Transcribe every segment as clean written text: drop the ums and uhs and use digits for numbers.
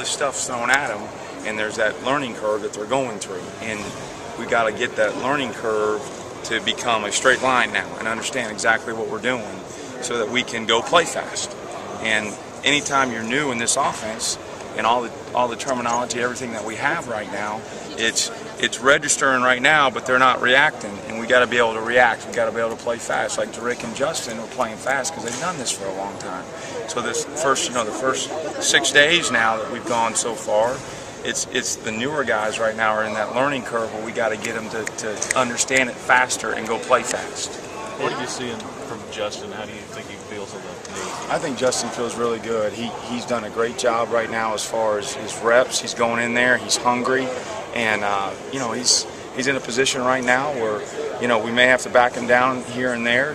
this stuff's thrown at them, and there's that learning curve that they're going through, and we got to get that learning curve to become a straight line now and understand exactly what we're doing so that we can go play fast. And anytime you're new in this offense and all the terminology, everything that we have right now, it's registering right now, but they're not reacting, and we got to be able to react. We got to be able to play fast. Like Rick and Justin are playing fast because they've done this for a long time. So this first, the first 6 days now that we've gone so far, it's the newer guys right now are in that learning curve where we got to get them to understand it faster and go play fast. What are you seeing from Justin? How do you think he feels on the knee? I think Justin feels really good. He's done a great job right now as far as his reps. He's going in there. He's hungry, and he's in a position right now where we may have to back him down here and there,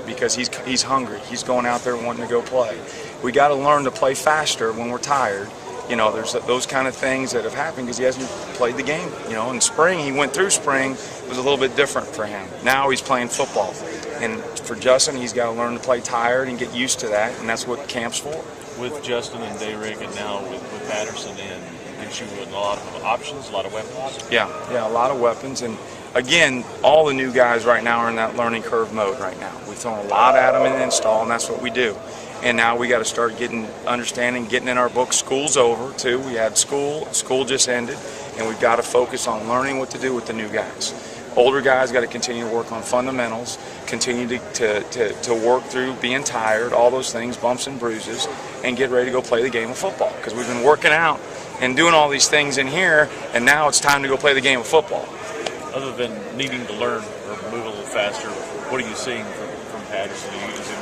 because he's hungry. He's going out there wanting to go play. We got to learn to play faster when we're tired. There's those kind of things that have happened because he hasn't played the game. In spring, he went through spring, it was a little bit different for him. Now he's playing football. And for Justin, he's got to learn to play tired and get used to that, and that's what camp's for. With Justin and Darin, and now with Patterson in, gives you a lot of options, a lot of weapons? Yeah, a lot of weapons. And again, all the new guys right now are in that learning curve mode right now. We've thrown a lot at them in the install, and that's what we do. And now we got to start getting in our books. School's over too. We had school just ended, and we've got to focus on learning what to do with the new guys. Older guys got to continue to work on fundamentals, continue to work through being tired, all those things, bumps and bruises, and get ready to go play the game of football. Because we've been working out and doing all these things in here, and now it's time to go play the game of football. Other than needing to learn or move a little faster, what are you seeing from Patterson?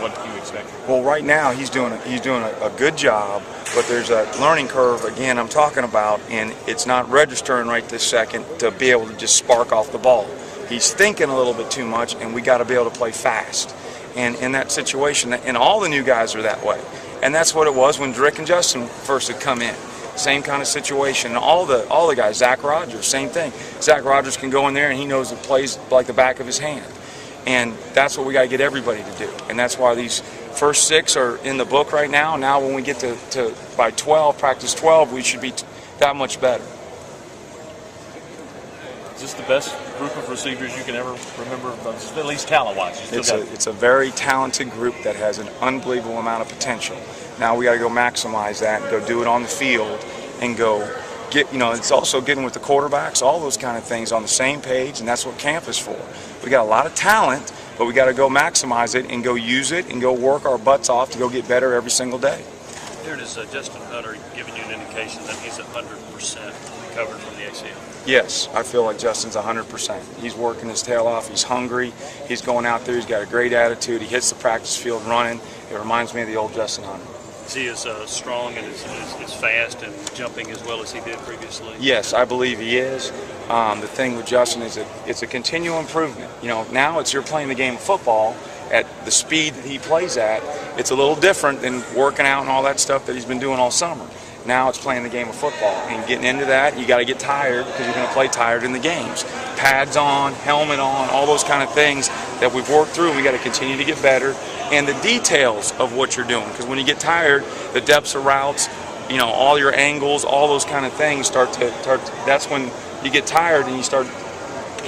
What do you expect? Well, right now he's doing a good job, but there's a learning curve again I'm talking about, and it's not registering right this second to be able to just spark off the ball. He's thinking a little bit too much, and we got to be able to play fast. And in that situation, and all the new guys are that way, and that's what it was when Rick and Justin first had come in. Same kind of situation. All the guys, Zach Rogers, same thing. Zach Rogers can go in there and he knows the plays like the back of his hand. And that's what we got to get everybody to do. And that's why these first 6 are in the book right now. Now when we get to by 12, practice 12, we should be that much better. Is this the best group of receivers you can ever remember, at least talent-wise? It's a very talented group that has an unbelievable amount of potential. Now we got to go maximize that and go do it on the field and go get, it's also getting with the quarterbacks, all those kind of things on the same page, and that's what camp is for. We got a lot of talent, but we got to go maximize it and go use it and go work our butts off to go get better every single day. Here is Justin Hunter giving you an indication that he's 100% recovered from the ACL. Yes, I feel like Justin's 100%. He's working his tail off. He's hungry. He's going out there. He's got a great attitude. He hits the practice field running. It reminds me of the old Justin Hunter. Is he as strong and as fast and jumping as well as he did previously? Yes, I believe he is. The thing with Justin is that it's a continual improvement. Now you're playing the game of football at the speed that he plays at. It's a little different than working out and all that stuff that he's been doing all summer. Now it's playing the game of football, and getting into that, you got to get tired because you're going to play tired in the games. Pads on, helmet on, all those kind of things that we've worked through, and we got to continue to get better. And the details of what you're doing, because when you get tired, the depths of routes, all your angles, all those kind of things start to. That's when you get tired and you start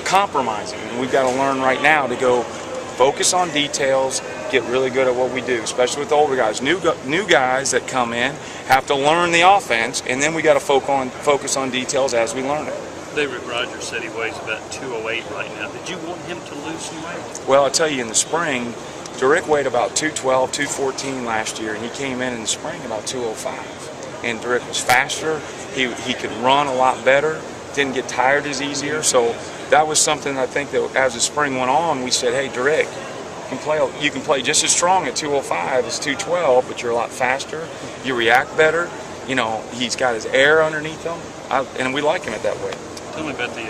compromising. And we've got to learn right now to go focus on details, get really good at what we do, especially with the older guys. New guys that come in have to learn the offense, and then we got to focus on details as we learn it. David Rogers said he weighs about 208 right now. Did you want him to lose some weight? Well, I'll tell you, in the spring, Rick weighed about 212, 214 last year, and he came in the spring about 205. And Rick was faster. He could run a lot better, didn't get tired as easier. So that was something I think that as the spring went on, we said, hey, Rick, you can play just as strong at 205 as 212, but you're a lot faster. You react better. He's got his air underneath him, and we like him at that way. Tell me about the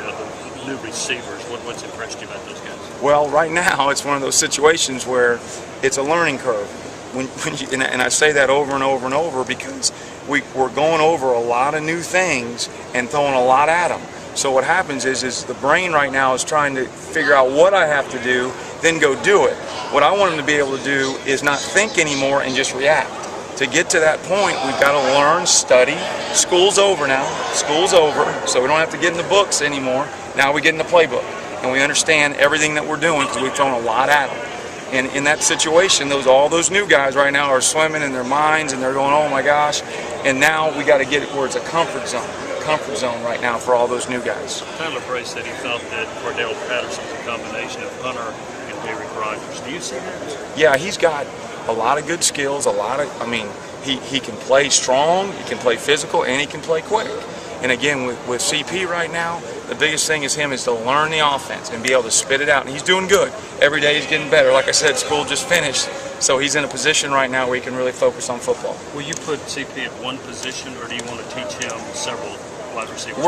new receivers. What's impressed you about those guys? Well, right now it's one of those situations where it's a learning curve. And I say that over and over and over because we're going over a lot of new things and throwing a lot at them. So what happens is the brain right now is trying to figure out what I have to do, then go do it. What I want them to be able to do is not think anymore and just react. to get to that point, we've got to learn, study. School's over now. School's over, so we don't have to get in the books anymore. Now we get in the playbook, and we understand everything that we're doing because we've thrown a lot at them. And in that situation, all those new guys right now are swimming in their minds, and they're going, oh my gosh. And now we got to get it where it's a comfort zone right now for all those new guys. Tyler Bray said he felt that Cordell Patterson's a combination of Hunter and Derek Rogers. Do you see that? Yeah, he's got a lot of good skills, he can play strong, he can play physical, and he can play quick. And again, with CP right now, the biggest thing is to learn the offense and be able to spit it out. And he's doing good. Every day he's getting better. Like I said, school just finished, so he's in a position right now where he can really focus on football. Will you put CP at one position, or do you want to teach him several wide receivers?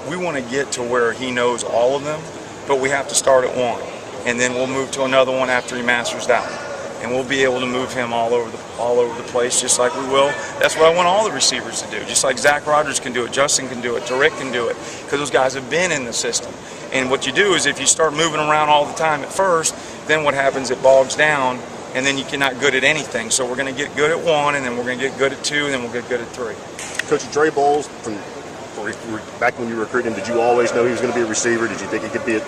We want to get to where he knows all of them, but we have to start at one. And then we'll move to another one after he masters that one. And we'll be able to move him all over the place, just like we will. That's what I want all the receivers to do. Just like Zach Rogers can do it, Justin can do it, Darin can do it, because those guys have been in the system. And what you do is if you start moving around all the time at first, then what happens? It bogs down, and then you're not good at anything. So we're going to get good at one, and then we're going to get good at two, and then we'll get good at three. Coach Dre Bowles, back when you were recruiting him, did you always know he was going to be a receiver? Did you think he could be a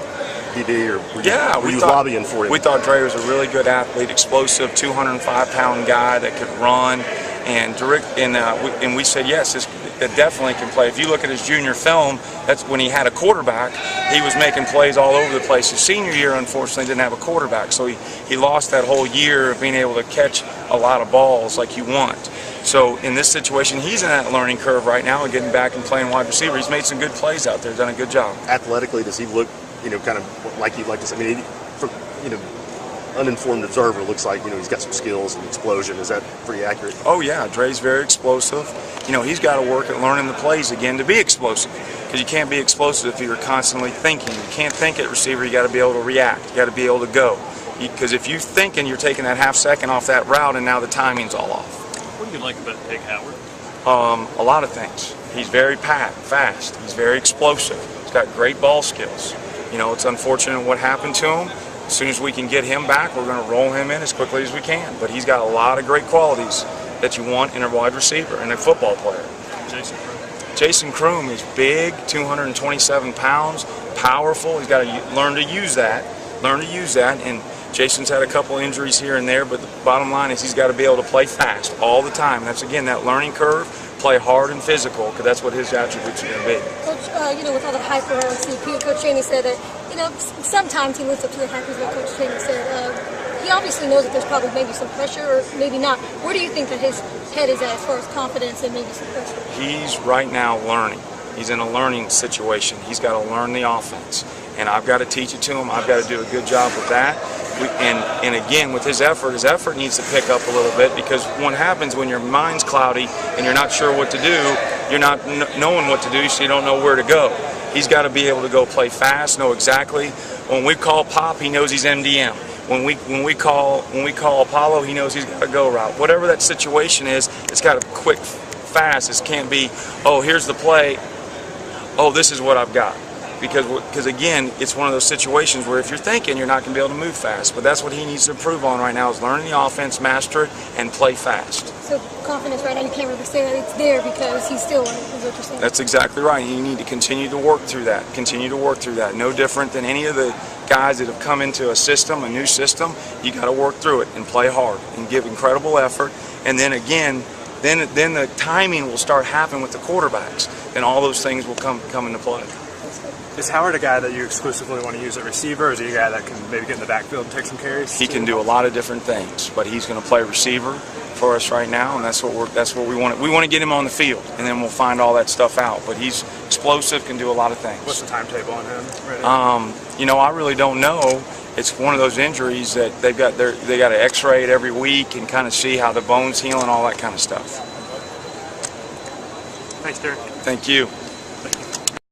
DD, or were you lobbying for him? We thought Dre was a really good athlete, explosive, 205-pound guy that could run, and we said yes, that definitely can play. If you look at his junior film, that's when he had a quarterback. He was making plays all over the place. His senior year, unfortunately, didn't have a quarterback, so he lost that whole year of being able to catch a lot of balls like you want. So in this situation, he's in that learning curve right now and getting back and playing wide receiver. He's made some good plays out there, done a good job. Athletically, does he look, kind of like you'd like to say? I mean, from, uninformed observer, looks like, he's got some skills and explosion. Is that pretty accurate? Oh yeah, Dre's very explosive. He's got to work at learning the plays again to be explosive, because you can't be explosive if you're constantly thinking. You can't think at receiver. You got to be able to react. You got to be able to go. Because if you're thinking, you're taking that half second off that route, and now the timing's all off. What do you like about Big Howard? A lot of things. He's very fast. He's very explosive. He's got great ball skills. It's unfortunate what happened to him. As soon as we can get him back, we're going to roll him in as quickly as we can. But he's got a lot of great qualities that you want in a wide receiver and a football player. Jason Kroom is big, 227 pounds, powerful. He's got to learn to use that. And Jason's had a couple injuries here and there, but the bottom line is he's got to be able to play fast all the time. And that's, again, that learning curve, play hard and physical, because that's what his attributes are going to be. Coach, with all the hype around CP, Coach Chaney said that, sometimes he lives up to the hype, is what Coach Chaney said. He obviously knows that there's probably maybe some pressure, or maybe not. Where do you think that his head is at as far as confidence and maybe some pressure? He's right now learning. He's in a learning situation. He's got to learn the offense. And I've got to teach it to him. I've got to do a good job with that. And again, with his effort needs to pick up a little bit, because what happens when your mind's cloudy and you're not sure what to do, you're not knowing what to do, so you don't know where to go. He's got to be able to go play fast, know exactly. When we call pop, he knows he's MDM. When we call Apollo, he knows he's got a go route. Whatever that situation is, it's got to quick, fast. It can't be, oh, here's the play. Oh, this is what I've got. Because again, it's one of those situations where if you're thinking, you're not going to be able to move fast. But that's what he needs to improve on right now, is learning the offense, master it, and play fast. So confidence right now, you can't really say that it's there because he's still learning, is what you're saying? That's exactly right. You need to continue to work through that. No different than any of the guys that have come into a new system. You got to work through it and play hard and give incredible effort. And then again, then the timing will start happening with the quarterbacks. Then all those things will come into play. Is Howard a guy that you exclusively want to use at receiver, or is he a guy that can maybe get in the backfield and take some carries? He can do a lot of different things, but he's going to play receiver for us right now, and that's what we want. We want to get him on the field, and then we'll find all that stuff out. But he's explosive, can do a lot of things. What's the timetable on him right now? I really don't know. It's one of those injuries that they got to X-ray it every week and kind of see how the bones heal and all that kind of stuff. Thanks, Darin. Thank you.